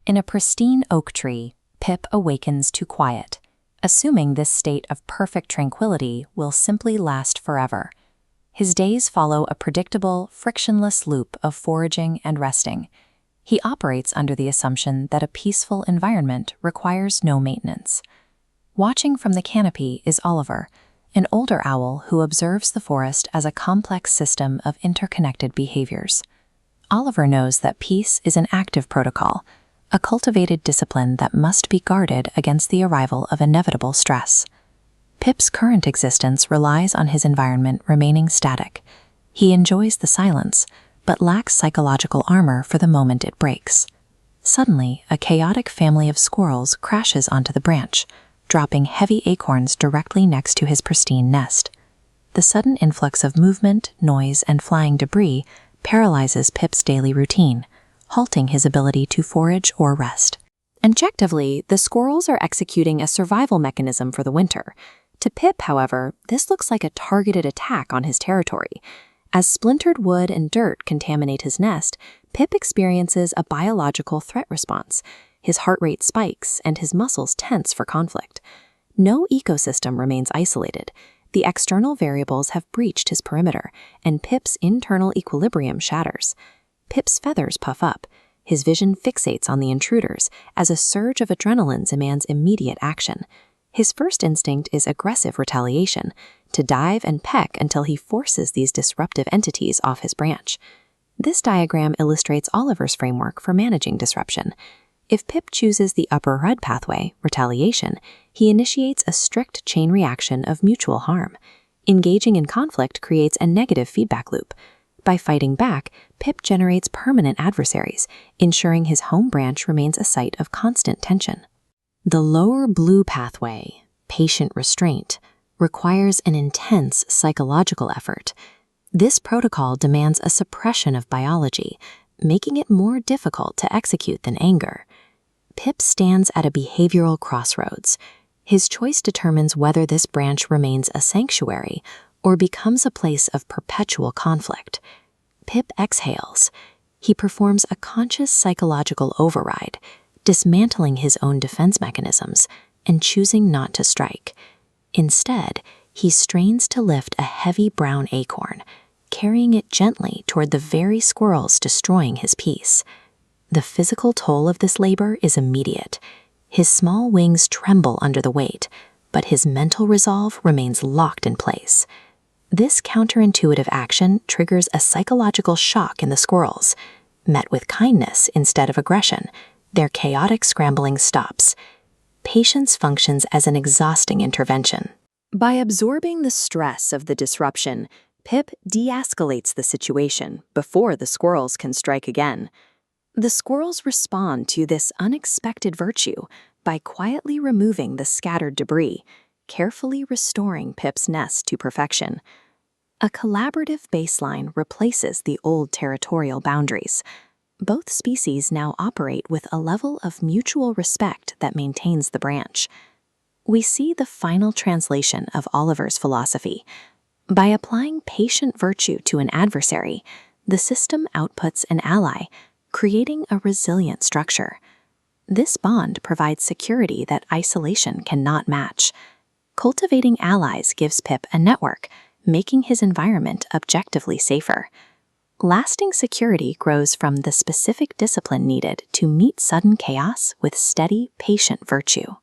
In a pristine oak tree, Pip awakens to quiet, assuming this state of perfect tranquility will simply last forever. His days follow a predictable, frictionless loop of foraging and resting. He operates under the assumption that a peaceful environment requires no maintenance. Watching from the canopy is Oliver, an older owl who observes the forest as a complex system of interconnected behaviors. Oliver knows that peace is an active protocol, a cultivated discipline that must be guarded against the arrival of inevitable stress. Pip's current existence relies on his environment remaining static. He enjoys the silence, but lacks psychological armor for the moment it breaks. Suddenly, a chaotic family of squirrels crashes onto the branch, dropping heavy acorns directly next to his pristine nest. The sudden influx of movement, noise, and flying debris paralyzes Pip's daily routine, halting his ability to forage or rest. Objectively, the squirrels are executing a survival mechanism for the winter. To Pip, however, this looks like a targeted attack on his territory. As splintered wood and dirt contaminate his nest, Pip experiences a biological threat response. His heart rate spikes and his muscles tense for conflict. No ecosystem remains isolated. The external variables have breached his perimeter, and Pip's internal equilibrium shatters. Pip's feathers puff up. His vision fixates on the intruders as a surge of adrenaline demands immediate action. His first instinct is aggressive retaliation, to dive and peck until he forces these disruptive entities off his branch. This diagram illustrates Oliver's framework for managing disruption. If Pip chooses the upper red pathway, retaliation, he initiates a strict chain reaction of mutual harm. Engaging in conflict creates a negative feedback loop. By fighting back, Pip generates permanent adversaries, ensuring his home branch remains a site of constant tension. The lower blue pathway, patient restraint, requires an intense psychological effort. This protocol demands a suppression of biology, making it more difficult to execute than anger. Pip stands at a behavioral crossroads. His choice determines whether this branch remains a sanctuary or becomes a place of perpetual conflict. Pip exhales. He performs a conscious psychological override, dismantling his own defense mechanisms and choosing not to strike. Instead, he strains to lift a heavy brown acorn, carrying it gently toward the very squirrels destroying his peace. The physical toll of this labor is immediate. His small wings tremble under the weight, but his mental resolve remains locked in place. This counterintuitive action triggers a psychological shock in the squirrels. Met with kindness instead of aggression, their chaotic scrambling stops. Patience functions as an exhausting intervention. By absorbing the stress of the disruption, Pip de-escalates the situation before the squirrels can strike again. The squirrels respond to this unexpected virtue by quietly removing the scattered debris, carefully restoring Pip's nest to perfection. A collaborative baseline replaces the old territorial boundaries. Both species now operate with a level of mutual respect that maintains the branch. We see the final translation of Oliver's philosophy. By applying patient virtue to an adversary, the system outputs an ally, creating a resilient structure. This bond provides security that isolation cannot match. Cultivating allies gives Pip a network, making his environment objectively safer. Lasting security grows from the specific discipline needed to meet sudden chaos with steady, patient virtue.